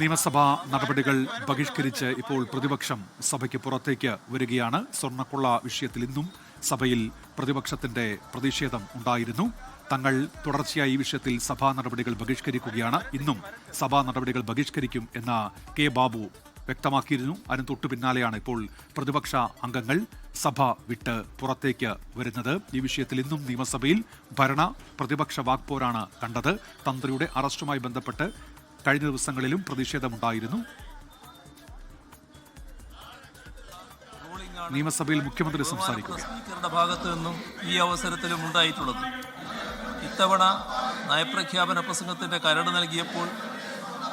നിയമസഭാ നടപടികൾ ബഹിഷ്കരിച്ച് ഇപ്പോൾ പ്രതിപക്ഷം സഭയ്ക്ക് പുറത്തേക്ക് വരികയാണ്. സ്വർണ്ണക്കൊള്ള വിഷയത്തിൽ ഇന്നും സഭയിൽ പ്രതിപക്ഷത്തിന്റെ പ്രതിഷേധം ഉണ്ടായിരുന്നു. തങ്ങൾ തുടർച്ചയായി ഈ വിഷയത്തിൽ സഭാ നടപടികൾ ബഹിഷ്കരിക്കുകയാണ്, ഇന്നും സഭാ നടപടികൾ ബഹിഷ്കരിക്കും എന്ന കെ ബാബു വ്യക്തമാക്കിയിരുന്നു. അതിന് തൊട്ടു പിന്നാലെയാണ് ഇപ്പോൾ പ്രതിപക്ഷ അംഗങ്ങൾ സഭ വിട്ട് പുറത്തേക്ക് വരുന്നത്. ഈ വിഷയത്തിൽ ഇന്നും നിയമസഭയിൽ ഭരണ പ്രതിപക്ഷ വാക്പോരാണ് കണ്ടത്. തന്ത്രിയുടെ അറസ്റ്റുമായി ബന്ധപ്പെട്ട് കഴിഞ്ഞ ദിവസങ്ങളിലും പ്രതിഷേധമുണ്ടായിരുന്നു. നിയമസഭയിൽ മുഖ്യമന്ത്രി സംസാരിക്കുകയാണ്. ഭാഗത്തു നിന്നും ഈ അവസരത്തിലും ഉണ്ടായിട്ടുള്ളത്. ഇത്തവണ നയപ്രഖ്യാപന പ്രസംഗത്തിന്റെ കരട് നൽകിയപ്പോൾ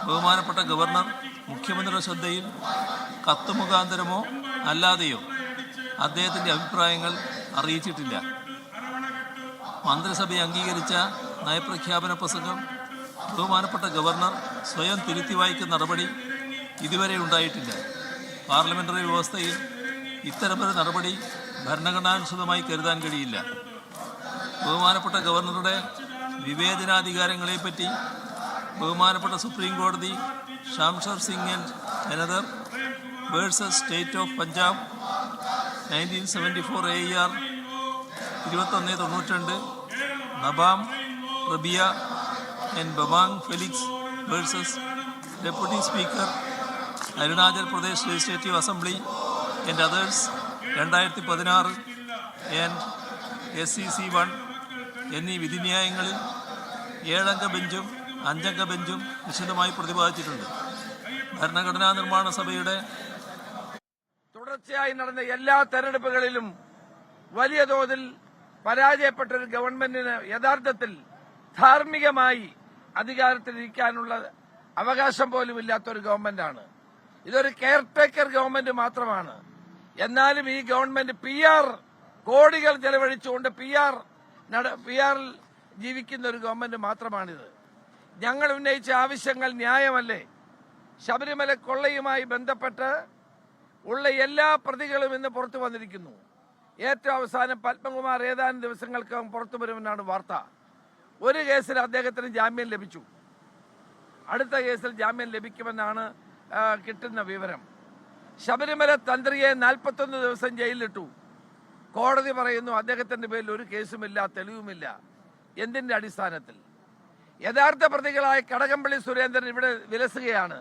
ബഹുമാനപ്പെട്ട ഗവർണർ മുഖ്യമന്ത്രിയുടെ ശ്രദ്ധയിൽ കത്ത് മുഖാന്തരമോ അല്ലാതെയോ അദ്ദേഹത്തിന്റെ അഭിപ്രായങ്ങൾ അറിയിച്ചിട്ടില്ല. മന്ത്രിസഭ അംഗീകരിച്ച നയപ്രഖ്യാപന പ്രസംഗം ബഹുമാനപ്പെട്ട ഗവർണർ സ്വയം തിരുത്തി വായിക്കുന്ന നടപടി ഇതുവരെ ഉണ്ടായിട്ടില്ല. പാർലമെന്ററി വ്യവസ്ഥയിൽ ഇത്തരമൊരു നടപടി ഭരണഘടനാനുസൃതമായി കരുതാൻ കഴിയില്ല. ബഹുമാനപ്പെട്ട ഗവർണറുടെ വിവേചനാധികാരങ്ങളെപ്പറ്റി ബഹുമാനപ്പെട്ട സുപ്രീം കോടതി Shamsher Singh and another versus state of Punjab 1974 AER 2192, നബാം റബിയ and Babang Felix versus Deputy Speaker, Arunachal Pradesh Legislative Assembly and others 2016 and SCC 1 എന്നീ വിധിന്യായങ്ങളിൽ 7-അംഗ ബെഞ്ചും 5-അംഗ ബെഞ്ചും വിശദമായി പ്രതിപാദിച്ചിട്ടുണ്ട്. ഭരണഘടനാ നിർമ്മാണ സഭയുടെ തുടർച്ചയായി നടന്ന എല്ലാ തെരഞ്ഞെടുപ്പുകളിലും വലിയ തോതിൽ പരാജയപ്പെട്ടൊരു ഗവൺമെന്റിന് യഥാർത്ഥത്തിൽ ധാർമ്മികമായി അധികാരത്തിലിരിക്കാനുള്ള അവകാശം പോലും ഇല്ലാത്തൊരു ഗവൺമെന്റാണ്. ഇതൊരു കെയർടേക്കർ ഗവൺമെന്റ് മാത്രമാണ്. എന്നാലും ഈ ഗവൺമെന്റ് PR കോടികൾ ചെലവഴിച്ചുകൊണ്ട് PR ജീവിക്കുന്ന ഒരു ഗവൺമെന്റ് മാത്രമാണിത്. ഞങ്ങൾ ഉന്നയിച്ച ആവശ്യങ്ങൾ ന്യായമല്ലേ? ശബരിമല കൊള്ളയുമായി ബന്ധപ്പെട്ട് ഉള്ള എല്ലാ പ്രതികളും ഇന്ന് പുറത്തു വന്നിരിക്കുന്നു. ഏറ്റവും അവസാനം പത്മകുമാർ ഏതാനും ദിവസങ്ങൾക്കകം പുറത്തു വരുമെന്നാണ് വാർത്ത. ഒരു കേസിൽ അദ്ദേഹത്തിന് ജാമ്യം ലഭിച്ചു, അടുത്ത കേസിൽ ജാമ്യം ലഭിക്കുമെന്നാണ് കിട്ടുന്ന വിവരം. ശബരിമല തന്ത്രിയെ 41 ദിവസം ജയിലിലിട്ടു. കോടതി പറയുന്നു അദ്ദേഹത്തിന്റെ പേരിൽ ഒരു കേസുമില്ല, തെളിവുമില്ല. എന്തിന്റെ അടിസ്ഥാനത്തിൽ? യഥാർത്ഥ പ്രതികളായ കടകംപള്ളി സുരേന്ദ്രൻ ഇവിടെ വിലസുകയാണ്.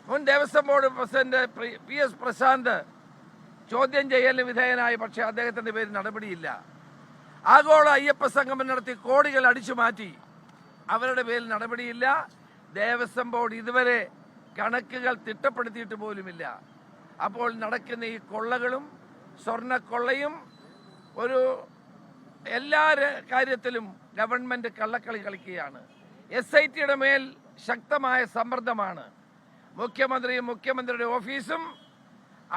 മുൻ Devaswom board president PS Prashanth ചോദ്യം ചെയ്യലിന് വിധേയനായി, പക്ഷേ അദ്ദേഹത്തിന്റെ പേരിൽ നടപടിയില്ല. ആഗോള അയ്യപ്പ സംഗമം നടത്തി കോടികൾ അടിച്ചു മാറ്റി, അവരുടെ പേരിൽ നടപടിയില്ല. ദേവസ്വം ബോർഡ് ഇതുവരെ കണക്കുകൾ തിട്ടപ്പെടുത്തിയിട്ട് പോലുമില്ല. അപ്പോൾ നടക്കുന്ന ഈ കൊള്ളകളും സ്വർണ്ണക്കൊള്ളയും ഒരു എല്ലാ കാര്യത്തിലും ഗവൺമെന്റ് കള്ളക്കളി കളിക്കുകയാണ്. SITയുടെ മേൽ ശക്തമായ സമ്മർദ്ദമാണ്. മുഖ്യമന്ത്രിയും മുഖ്യമന്ത്രിയുടെ ഓഫീസും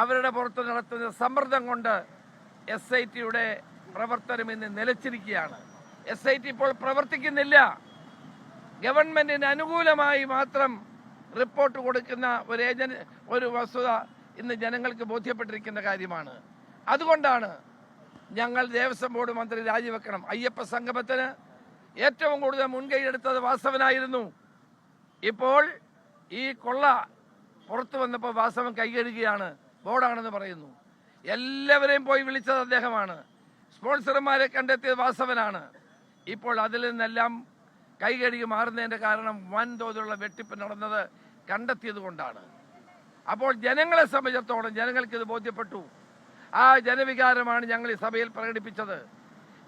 അവരുടെ പുറത്ത് നടത്തുന്ന സമ്മർദ്ദം കൊണ്ട് SITയുടെ പ്രവർത്തനം ഇന്ന് നിലച്ചിരിക്കുകയാണ്. SIT ഇപ്പോൾ പ്രവർത്തിക്കുന്നില്ല. ഗവൺമെന്റിന് അനുകൂലമായി മാത്രം റിപ്പോർട്ട് കൊടുക്കുന്ന ഒരു വസ്തുത ഇന്ന് ജനങ്ങൾക്ക് ബോധ്യപ്പെട്ടിരിക്കുന്ന കാര്യമാണ്. അതുകൊണ്ടാണ് ഞങ്ങൾ ദേവസ്വം ബോർഡ് മന്ത്രി രാജിവെക്കണം. അയ്യപ്പ സംഗമത്തിന് ഏറ്റവും കൂടുതൽ മുൻകൈയെടുത്തത് വാസവനായിരുന്നു. ഇപ്പോൾ ഈ കൊള്ള പുറത്തു വന്നപ്പോൾ വാസവൻ കൈകഴുകുകയാണ്, ബോർഡാണെന്ന് പറയുന്നു. എല്ലാവരെയും പോയി വിളിച്ചത് അദ്ദേഹമാണ്. സ്പോൺസർമാരെ കണ്ടെത്തിയത് വാസവനാണ്. ഇപ്പോൾ അതിൽ നിന്നെല്ലാം കൈകഴുകി മാറുന്നതിന്റെ കാരണം വൻതോതിലുള്ള വെട്ടിപ്പ് നടന്നത് കണ്ടെത്തിയത് കൊണ്ടാണ്. അപ്പോൾ ജനങ്ങളെ സംബന്ധിച്ചിടത്തോളം ജനങ്ങൾക്ക് ഇത് ബോധ്യപ്പെട്ടു. ആ ജനവികാരമാണ് ഞങ്ങൾ ഈ സഭയിൽ പ്രകടിപ്പിച്ചത്.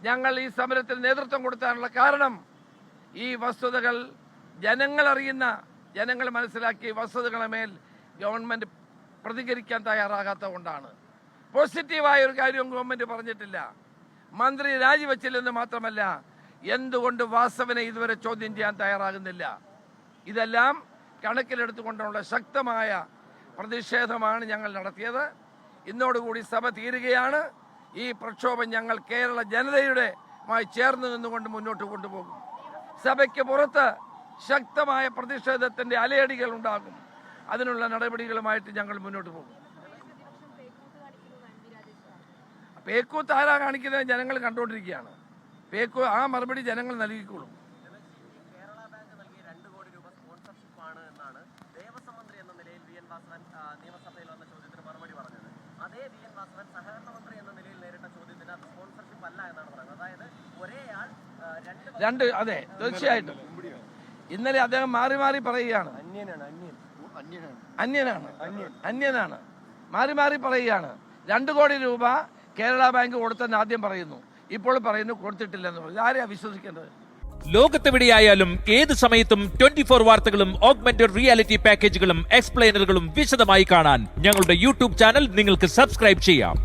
ഞങ്ങൾ ഈ സമരത്തിൽ നേതൃത്വം കൊടുക്കാനുള്ള കാരണം ഈ വസ്തുതകൾ ജനങ്ങൾ അറിയുന്ന, ജനങ്ങൾ മനസ്സിലാക്കിയ വസ്തുതകളെ മേൽ ഗവൺമെന്റ് പ്രതികരിക്കാൻ തയ്യാറാകാത്തത് കൊണ്ടാണ്. പോസിറ്റീവായ ഒരു കാര്യവും ഗവൺമെന്റ് പറഞ്ഞിട്ടില്ല. മന്ത്രി രാജിവെച്ചില്ലെന്ന് മാത്രമല്ല, എന്തുകൊണ്ട് വാസവനെ ഇതുവരെ ചോദ്യം ചെയ്യാൻ തയ്യാറാകുന്നില്ല? ഇതെല്ലാം കണക്കിലെടുത്തുകൊണ്ടുള്ള ശക്തമായ പ്രതിഷേധമാണ് ഞങ്ങൾ നടത്തിയത്. ഇന്നോടുകൂടി സഭ തീരുകയാണ്. ഈ പ്രക്ഷോഭം ഞങ്ങൾ കേരള ജനതയുടെമായി ചേർന്ന് നിന്നുകൊണ്ട് മുന്നോട്ട് കൊണ്ടുപോകും. സഭയ്ക്ക് പുറത്ത് ശക്തമായ പ്രതിഷേധത്തിന്റെ അലയടികൾ ഉണ്ടാകും. അതിനുള്ള നടപടികളുമായിട്ട് ഞങ്ങൾ മുന്നോട്ട് പോകും. പേക്കൂത്ത് ആരാ കാണിക്കുന്നത്? ജനങ്ങൾ കണ്ടുകൊണ്ടിരിക്കുകയാണ്. ആ മറുപടി ജനങ്ങൾ നൽകിക്കോളും. കേരള ബാങ്ക് നൽകിയ 2 കോടി രൂപ സ്പോൺസർഷിപ്പ് ആണ് എന്നാണ് ദേവസ്വം വാസവൻ നിയമസഭയിൽ വന്ന ചോദ്യത്തിന് മറുപടി പറഞ്ഞത്. അതേ വി എൻ വാസവൻ സഹകരണ മന്ത്രി എന്ന നിലയിൽ നേരിട്ട ചോദ്യത്തിന് അത് സ്പോൺസർഷിപ്പ് അല്ല എന്നാണ് പറയുന്നത്. അതായത് ഒരേയാൾ രണ്ട് അതെ തീർച്ചയായിട്ടും ഇന്നലെ അദ്ദേഹം മാറി മാറി പറയുകയാണ്. അന്യനാണ് മാറി മാറി പറയുകയാണ്. 2 കോടി രൂപ കേരള ബാങ്ക് കൊടുത്തെന്ന് ആദ്യം പറയുന്നു, ഇപ്പോൾ പറയുന്നു കൊടുത്തിട്ടില്ലെന്ന് പറഞ്ഞു. ആരെയാ വിശ്വസിക്കേണ്ടത്? ലോകത്തെവിടെയായാലും ഏത് സമയത്തും 24 വാർത്തകളും ഓഗ്മെന്റഡ് റിയാലിറ്റി പാക്കേജുകളും എക്സ്പ്ലെയിനറുകളും വിശദമായി കാണാൻ ഞങ്ങളുടെ യൂട്യൂബ് ചാനൽ നിങ്ങൾക്ക് സബ്സ്ക്രൈബ് ചെയ്യാം.